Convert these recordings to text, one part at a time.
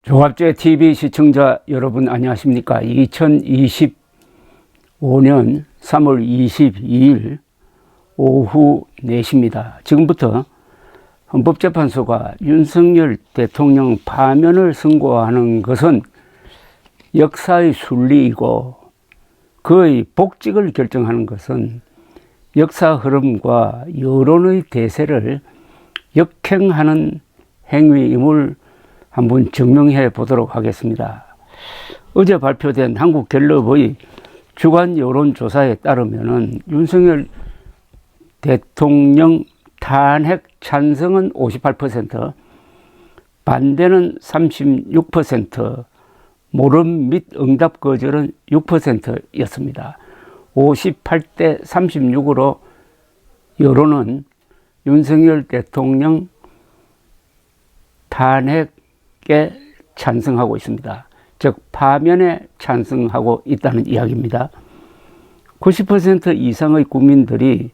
조갑제 TV 시청자 여러분 안녕하십니까? 2025년 3월 22일 오후 4시입니다. 지금부터 헌법재판소가 윤석열 대통령 파면을 선고하는 것은 역사의 순리이고 그의 복직을 결정하는 것은 역사 흐름과 여론의 대세를 역행하는 행위임을 한번 증명해 보도록 하겠습니다. 어제 발표된 한국갤럽의 주간 여론조사에 따르면 윤석열 대통령 탄핵 찬성은 58%, 반대는 36%, 모름 및 응답 거절은 6%였습니다. 58대 36으로 여론은 윤석열 대통령 탄핵에 찬성하고 있습니다. 즉 파면에 찬성하고 있다는 이야기입니다. 90% 이상의 국민들이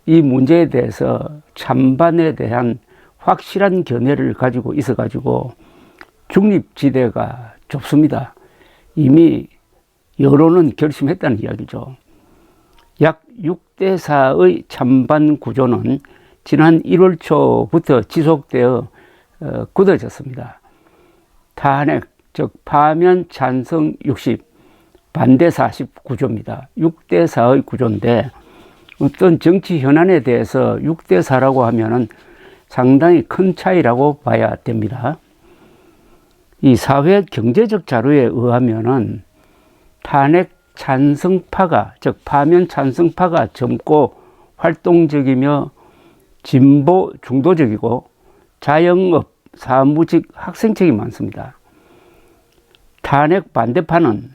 이 문제에 대해서 찬반에 대한 확실한 견해를 가지고 있어가지고 중립지대가 좁습니다. 이미 여론은 결심했다는 이야기죠. 약 6대4의 찬반 구조는 지난 1월 초부터 지속되어 굳어졌습니다. 탄핵, 즉 파면 찬성 60, 반대 40 구조입니다. 6대4의 구조인데 어떤 정치 현안에 대해서 6대4라고 하면은 상당히 큰 차이라고 봐야 됩니다. 이 사회 경제적 자료에 의하면은 탄핵 찬성파가, 즉 파면 찬성파가 젊고 활동적이며 진보 중도적이고 자영업, 사무직, 학생층이 많습니다. 탄핵 반대파는,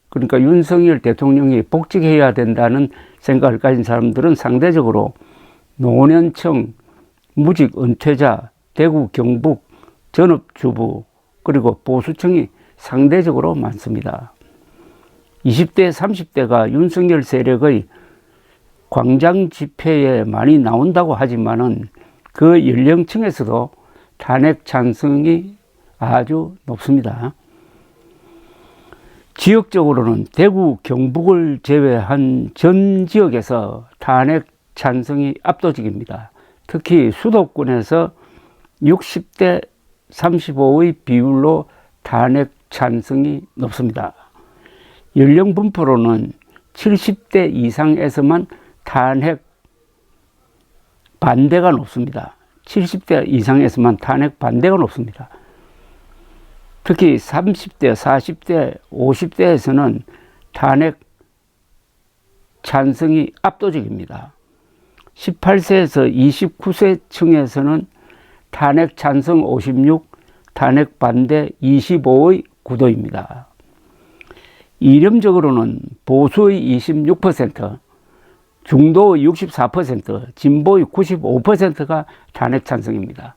그러니까 윤석열 대통령이 복직해야 된다는 생각을 가진 사람들은 상대적으로 노년층, 무직 은퇴자, 대구, 경북, 전업주부, 그리고 보수층이 상대적으로 많습니다. 20대, 30대가 윤석열 세력의 광장 집회에 많이 나온다고 하지만은 그 연령층에서도 탄핵 찬성이 아주 높습니다. 지역적으로는 대구, 경북을 제외한 전 지역에서 탄핵 찬성이 압도적입니다. 특히 수도권에서 60대 35의 비율로 탄핵 찬성이 높습니다. 연령 분포로는 70대 이상에서만 탄핵 반대가 높습니다. 70대 이상에서만 탄핵 반대가 높습니다. 특히 30대, 40대, 50대에서는 탄핵 찬성이 압도적입니다. 18세에서 29세 층에서는 탄핵 찬성 56, 탄핵 반대 25의 구도입니다. 이념적으로는 보수의 26%, 중도의 64%, 진보의 95%가 탄핵 찬성입니다.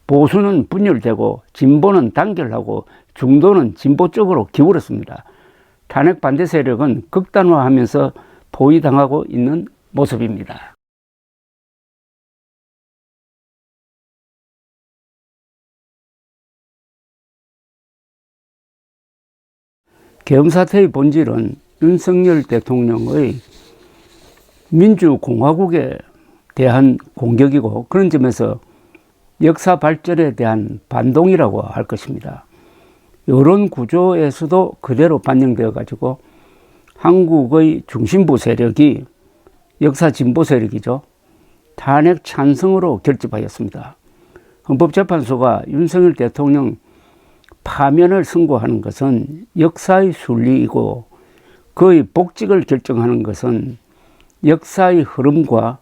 보수는 분열되고 진보는 단결하고 중도는 진보 쪽으로 기울었습니다. 탄핵 반대 세력은 극단화하면서 포위당하고 있는 모습입니다. 계엄 사태의 본질은 윤석열 대통령의 민주공화국에 대한 공격이고 그런 점에서 역사 발전에 대한 반동이라고 할 것입니다. 여론 구조에서도 그대로 반영되어 가지고 한국의 중심부 세력이 역사 진보 세력이죠. 탄핵 찬성으로 결집하였습니다. 헌법재판소가 윤석열 대통령 파면을 선고하는 것은 역사의 순리이고 그의 복직을 결정하는 것은 역사의 흐름과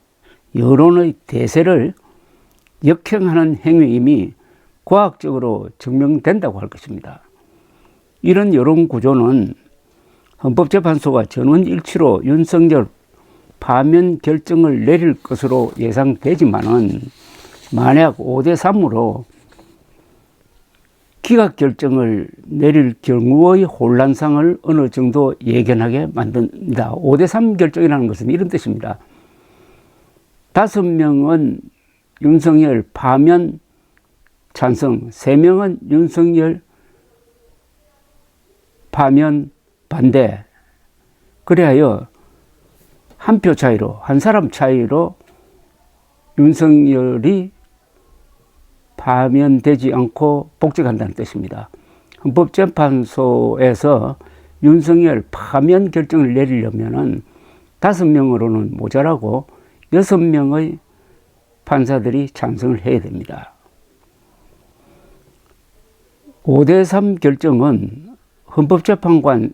여론의 대세를 역행하는 행위임이 과학적으로 증명된다고 할 것입니다. 이런 여론 구조는 헌법재판소가 전원일치로 윤석열 파면 결정을 내릴 것으로 예상되지만은 만약 5대3으로 기각 결정을 내릴 경우의 혼란상을 어느 정도 예견하게 만듭니다. 5대3 결정이라는 것은 이런 뜻입니다. 5명은 윤석열 파면 찬성, 3명은 윤석열 파면 반대. 그래야 한 표 차이로, 한 사람 차이로 윤석열이 파면되지 않고 복직한다는 뜻입니다. 헌법재판소에서 윤석열 파면 결정을 내리려면은 5명으로는 모자라고 6명의 판사들이 찬성을 해야 됩니다. 5대3 결정은 헌법재판관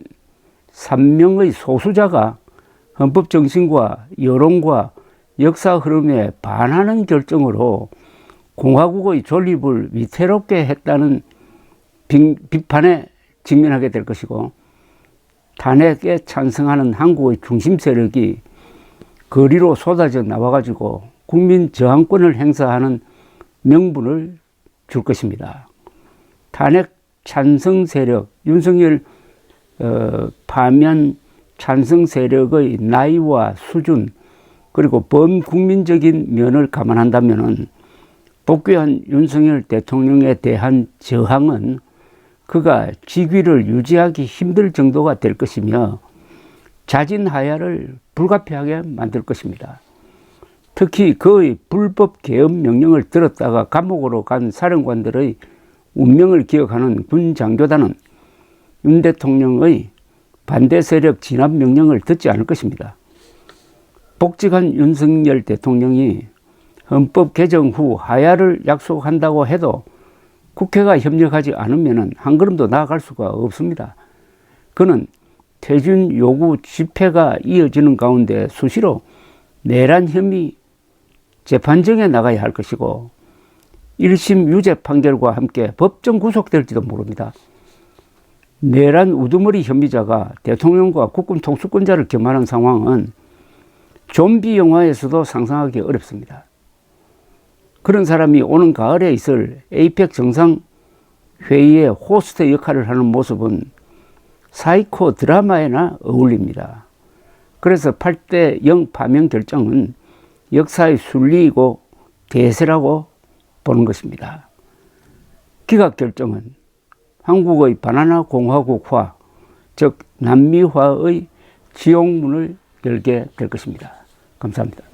3명의 소수자가 헌법 정신과 여론과 역사 흐름에 반하는 결정으로 공화국의 존립을 위태롭게 했다는 비판에 직면하게 될 것이고, 탄핵에 찬성하는 한국의 중심 세력이 거리로 쏟아져 나와가지고 국민 저항권을 행사하는 명분을 줄 것입니다. 탄핵 찬성 세력, 윤석열 파면 찬성 세력의 나이와 수준, 그리고 범국민적인 면을 감안한다면은 복귀한 윤석열 대통령에 대한 저항은 그가 직위를 유지하기 힘들 정도가 될 것이며 자진하야를 불가피하게 만들 것입니다. 특히 그의 불법 계엄 명령을 들었다가 감옥으로 간 사령관들의 운명을 기억하는 군 장교단은 윤 대통령의 반대 세력 진압 명령을 듣지 않을 것입니다. 복직한 윤석열 대통령이 헌법 개정 후 하야를 약속한다고 해도 국회가 협력하지 않으면 한 걸음도 나아갈 수가 없습니다. 그는 퇴진 요구 집회가 이어지는 가운데 수시로 내란 혐의 재판정에 나가야 할 것이고 1심 유죄 판결과 함께 법정 구속될지도 모릅니다. 내란 우두머리 혐의자가 대통령과 국군 통수권자를 겸하는 상황은 좀비 영화에서도 상상하기 어렵습니다. 그런 사람이 오는 가을에 있을 에이펙 정상회의의 호스트 역할을 하는 모습은 사이코 드라마에나 어울립니다. 그래서 8대0 파면 결정은 역사의 순리이고 대세라고 보는 것입니다. 기각 결정은 한국의 바나나 공화국화, 즉 남미화의 지옥문을 열게 될 것입니다. 감사합니다.